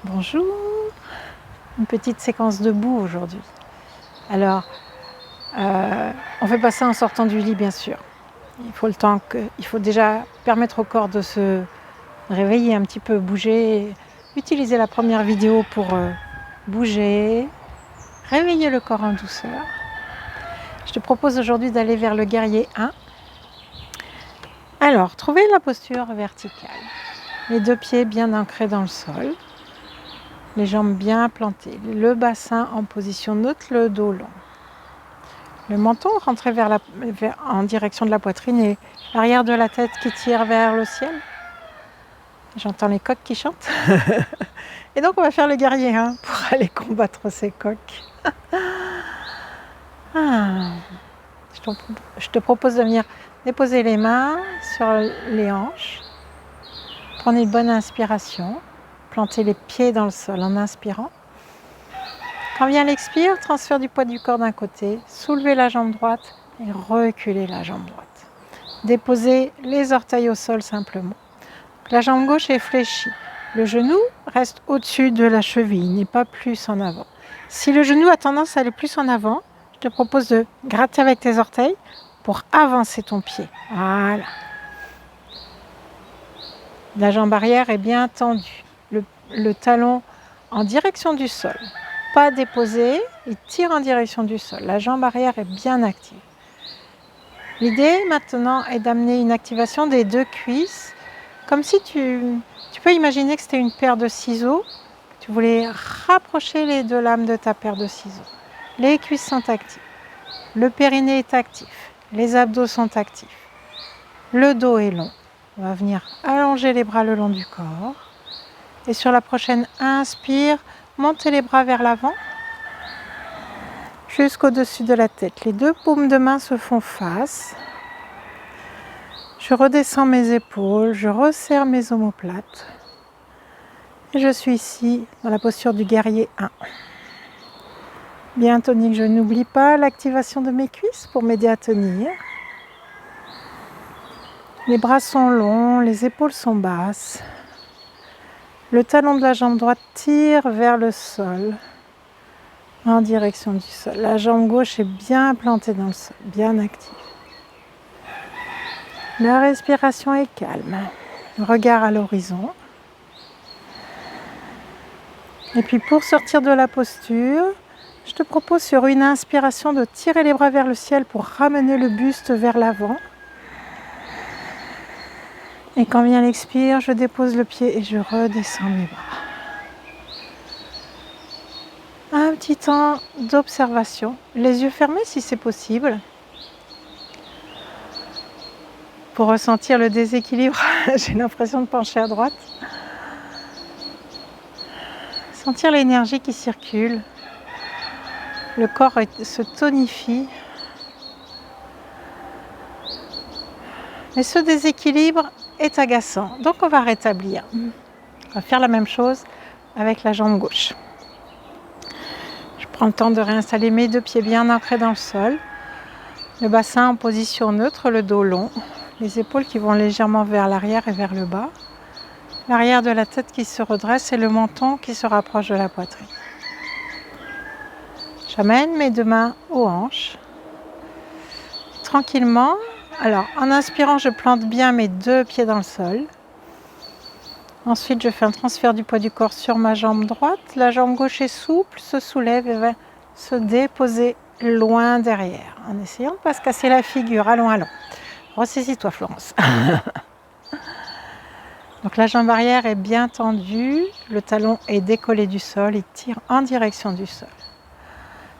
Bonjour, une petite séquence debout aujourd'hui. Alors, on fait pas ça en sortant du lit bien sûr. Il faut déjà permettre au corps de se réveiller un petit peu, bouger, utiliser la première vidéo pour bouger, réveiller le corps en douceur. Je te propose aujourd'hui d'aller vers le guerrier 1. Alors, trouvez la posture verticale. Les deux pieds bien ancrés dans le sol. Les jambes bien plantées, le bassin en position neutre, le dos long. Le menton rentré en direction de la poitrine et l'arrière de la tête qui tire vers le ciel. J'entends les coqs qui chantent. Et donc on va faire le guerrier pour aller combattre ces coqs. Je te propose de venir déposer les mains sur les hanches. Prenez une bonne inspiration. Plantez les pieds dans le sol en inspirant. Quand vient l'expire, transfert du poids du corps d'un côté, soulevez la jambe droite et reculez la jambe droite. Déposez les orteils au sol simplement. La jambe gauche est fléchie. Le genou reste au-dessus de la cheville, n'est pas plus en avant. Si le genou a tendance à aller plus en avant, je te propose de gratter avec tes orteils pour avancer ton pied. Voilà. La jambe arrière est bien tendue. Le talon en direction du sol. Pas déposé, il tire en direction du sol. La jambe arrière est bien active. L'idée maintenant est d'amener une activation des deux cuisses, comme si tu peux imaginer que c'était une paire de ciseaux. Tu voulais rapprocher les deux lames de ta paire de ciseaux. Les cuisses sont actives. Le périnée est actif. Les abdos sont actifs. Le dos est long. On va venir allonger les bras le long du corps. Et sur la prochaine inspire, montez les bras vers l'avant jusqu'au-dessus de la tête. Les deux paumes de main se font face. Je redescends mes épaules, je resserre mes omoplates. Et je suis ici dans la posture du guerrier 1. Bien tonique, je n'oublie pas l'activation de mes cuisses pour m'aider à tenir. Les bras sont longs, les épaules sont basses. Le talon de la jambe droite tire vers le sol, en direction du sol. La jambe gauche est bien plantée dans le sol, bien active. La respiration est calme. Le regard à l'horizon. Et puis pour sortir de la posture, je te propose sur une inspiration de tirer les bras vers le ciel pour ramener le buste vers l'avant. Et quand vient l'expire, je dépose le pied et je redescends mes bras. Un petit temps d'observation, les yeux fermés si c'est possible, pour ressentir le déséquilibre. J'ai l'impression de pencher à droite. Sentir l'énergie qui circule. Le corps se tonifie. Mais ce déséquilibre est agaçant. Donc on va rétablir. On va faire la même chose avec la jambe gauche. Je prends le temps de réinstaller mes deux pieds bien ancrés dans le sol. Le bassin en position neutre, le dos long. Les épaules qui vont légèrement vers l'arrière et vers le bas. L'arrière de la tête qui se redresse et le menton qui se rapproche de la poitrine. J'amène mes deux mains aux hanches. Tranquillement. Alors, en inspirant, je plante bien mes deux pieds dans le sol. Ensuite, je fais un transfert du poids du corps sur ma jambe droite. La jambe gauche est souple, se soulève et va se déposer loin derrière. En essayant de ne pas se casser la figure. Allons, allons. Ressaisis-toi, Florence. Donc la jambe arrière est bien tendue. Le talon est décollé du sol. Il tire en direction du sol.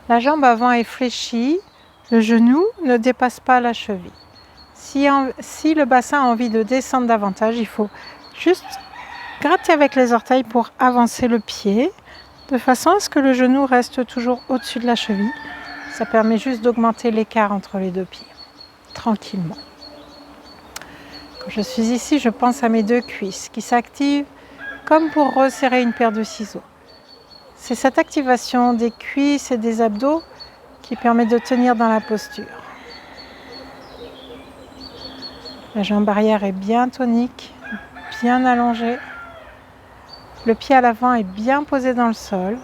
La jambe avant est fléchie. Le genou ne dépasse pas la cheville. Si le bassin a envie de descendre davantage, il faut juste gratter avec les orteils pour avancer le pied, de façon à ce que le genou reste toujours au-dessus de la cheville. Ça permet juste d'augmenter l'écart entre les deux pieds, tranquillement. Quand je suis ici, je pense à mes deux cuisses qui s'activent comme pour resserrer une paire de ciseaux. C'est cette activation des cuisses et des abdos qui permet de tenir dans la posture. La jambe arrière est bien tonique, bien allongée. Le pied à l'avant est bien posé dans le sol,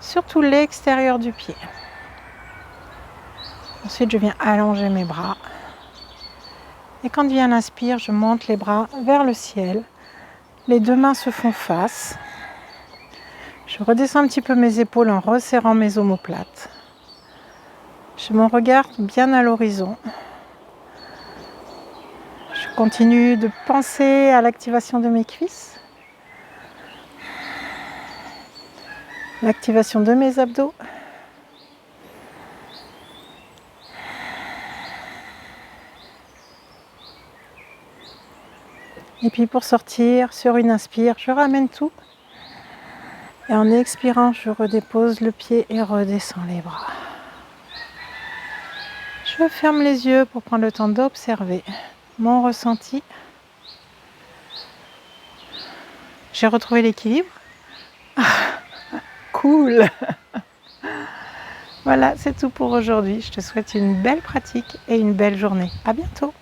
surtout l'extérieur du pied. Ensuite, je viens allonger mes bras. Et quand vient l'inspire, je monte les bras vers le ciel. Les deux mains se font face. Je redescends un petit peu mes épaules en resserrant mes omoplates. Je me regarde bien à l'horizon. Je continue de penser à l'activation de mes cuisses, l'activation de mes abdos. Et puis pour sortir, sur une inspire, je ramène tout. Et en expirant, je redépose le pied et redescends les bras. Je ferme les yeux pour prendre le temps d'observer mon ressenti. J'ai retrouvé l'équilibre. Cool! Voilà, c'est tout pour aujourd'hui. Je te souhaite une belle pratique et une belle journée. À bientôt!